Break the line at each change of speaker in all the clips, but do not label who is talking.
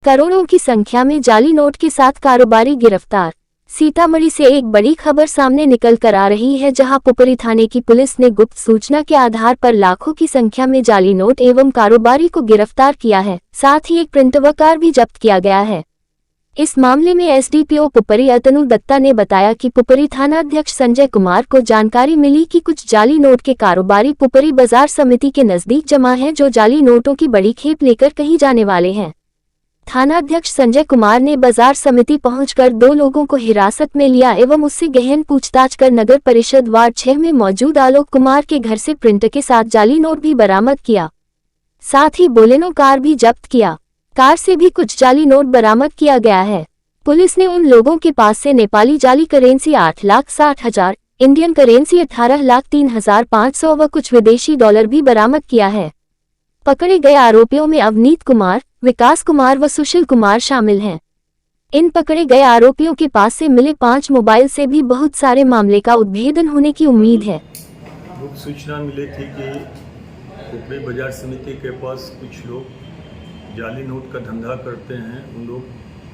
करोड़ों की संख्या में जाली नोट के साथ कारोबारी गिरफ्तार। सीतामढ़ी से एक बड़ी खबर सामने निकल कर आ रही है, जहां पुपरी थाने की पुलिस ने गुप्त सूचना के आधार पर लाखों की संख्या में जाली नोट एवं कारोबारी को गिरफ्तार किया है। साथ ही एक प्रिंट व कार भी जब्त किया गया है। इस मामले में एसडीपीओ पुपरी अतनु दत्ता ने बताया कि पुपरी थानाध्यक्ष संजय कुमार को जानकारी मिली कि कुछ जाली नोट के कारोबारी पुपरी बाजार समिति के नजदीक जमा हैं, जो जाली नोटों की बड़ी खेप लेकर कहीं जाने वाले हैं। थानाध्यक्ष संजय कुमार ने बाजार समिति पहुंचकर 2 लोगों को हिरासत में लिया एवं उससे गहन पूछताछ कर नगर परिषद वार्ड 6 में मौजूद आलोक कुमार के घर से प्रिंट के साथ जाली नोट भी बरामद किया। साथ ही बोलेनो कार भी जब्त किया। कार से भी कुछ जाली नोट बरामद किया गया है। पुलिस ने उन लोगों के पास से नेपाली जाली करेंसी 8,60,000, इंडियन करेंसी 18,03,500 व कुछ विदेशी डॉलर भी बरामद किया है। पकड़े गए आरोपियों में अवनीत कुमार, विकास कुमार व सुशील कुमार शामिल हैं। इन पकड़े गए आरोपियों के पास से मिले 5 मोबाइल से भी बहुत सारे मामले का उद्भेदन होने की उम्मीद है।
गुप्त सूचना मिली थी कि पुपरी बाजार समिति के पास कुछ लोग जाली नोट का धंधा करते हैं। उन लोग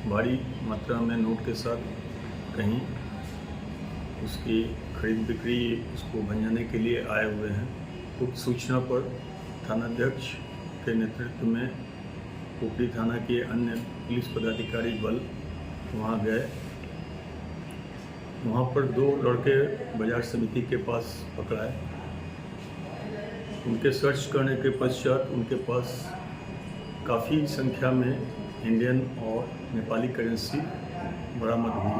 भारी मात्रा में नोट के साथ कहीं उसकी खरीद बिक्री, उसको भंजाने के लिए आए हुए हैं। गुप्त सूचना पर थानाध्यक्ष के नेतृत्व में पुपरी थाना के अन्य पुलिस पदाधिकारी बल वहां गए। वहां पर 2 लड़के बाजार समिति के पास पकड़ाए। उनके सर्च करने के पश्चात उनके पास काफ़ी संख्या में इंडियन और नेपाली करेंसी बरामद हुई,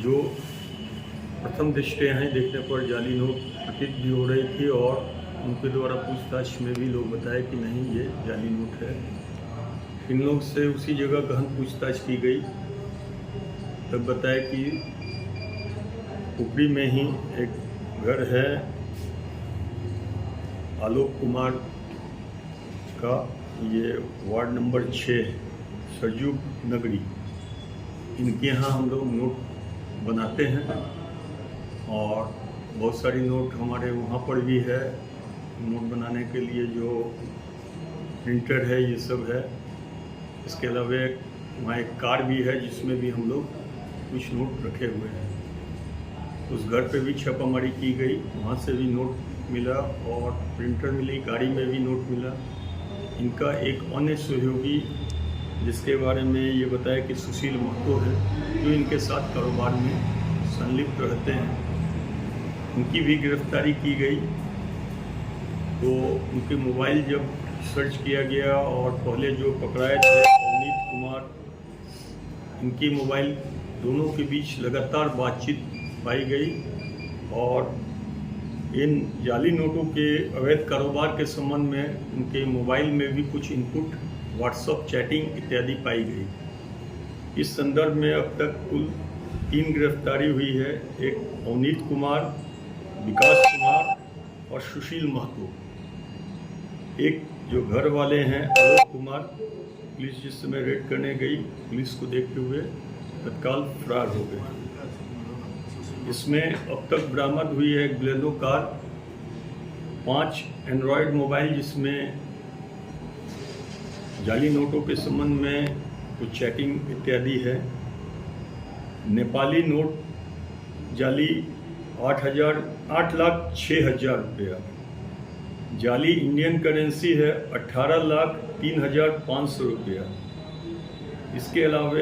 जो प्रथम दृष्टया यहाँ देखने पर जाली नोट प्रतीत भी हो रही थी और उनके द्वारा पूछताछ में भी लोग बताए कि नहीं, ये जाली नोट है। इन लोग से उसी जगह गहन पूछताछ की गई, तब बताया कि पुपरी में ही एक घर है आलोक कुमार का, ये वार्ड नंबर 6 सरजू नगरी, इनके यहाँ हम लोग नोट बनाते हैं और बहुत सारी नोट हमारे वहाँ पर भी है। नोट बनाने के लिए जो प्रिंटर है ये सब है। इसके अलावा वहाँ एक कार भी है जिसमें भी हम लोग कुछ नोट रखे हुए हैं। उस घर पे भी छापामारी की गई, वहाँ से भी नोट मिला और प्रिंटर मिली, गाड़ी में भी नोट मिला। इनका एक अन्य सहयोगी जिसके बारे में ये बताया कि सुशील महतो है, जो इनके साथ कारोबार में संलिप्त रहते हैं, उनकी भी गिरफ्तारी की गई। तो उनके मोबाइल जब सर्च किया गया और पहले जो पकड़ाए थे अवनीत कुमार, इनकी मोबाइल दोनों के बीच लगातार बातचीत पाई गई और इन जाली नोटों के अवैध कारोबार के संबंध में उनके मोबाइल में भी कुछ इनपुट, व्हाट्सएप चैटिंग इत्यादि पाई गई। इस संदर्भ में अब तक कुल 3 गिरफ्तारी हुई है। एक अवनीत कुमार, विकास कुमार और सुशील महतो। एक जो घर वाले हैं आलोक कुमार, पुलिस जिस समय रेड करने गई, पुलिस को देखते हुए तत्काल फरार हो गए। इसमें अब तक बरामद हुई है एक बोलेनो कार, 5 एंड्रॉयड मोबाइल जिसमें जाली नोटों के संबंध में कुछ चैटिंग इत्यादि है। नेपाली नोट जाली 8,06,000 रुपया। जाली इंडियन करेंसी है 18,03,500 रुपया। इसके अलावा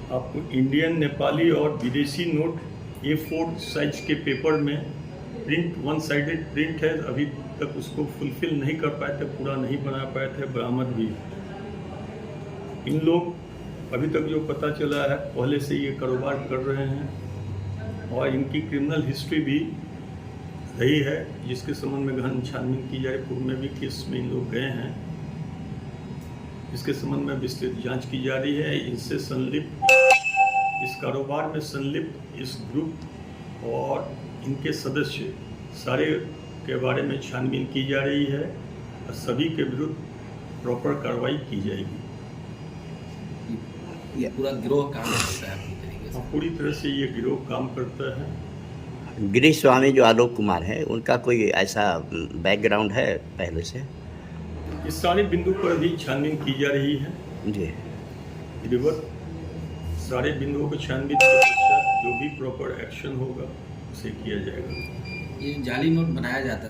आपको इंडियन, नेपाली और विदेशी नोट A4 साइज के पेपर में प्रिंट, 1 साइडेड प्रिंट है, अभी तक उसको फुलफिल नहीं कर पाए थे, पूरा नहीं बना पाए थे, बरामद हुई। इन लोग अभी तक जो पता चला है पहले से ये कारोबार कर रहे हैं और इनकी क्रिमिनल हिस्ट्री भी रही है, जिसके संबंध में गहन छानबीन की जा रही। पूर्व में भी केस में इन लोग गए हैं, इसके संबंध में विस्तृत जांच की जा रही है। इनसे संलिप्त, इस कारोबार में संलिप्त इस ग्रुप और इनके सदस्य सारे के बारे में छानबीन की जा रही है और सभी के विरुद्ध प्रॉपर कार्रवाई की जाएगी।
ये पूरा गिरोह काम करता है,
पूरी तरह से ये गिरोह काम करता है।
गिरीश स्वामी जो आलोक कुमार है, उनका कोई ऐसा बैकग्राउंड है पहले से?
इस सारे बिंदु पर भी छानबीन की जा रही है।
जी।
रिवर सारे बिंदुओं को छानबीन के पश्चात जो भी प्रॉपर एक्शन होगा उसे किया जाएगा।
ये जाली नोट बनाया जाता है।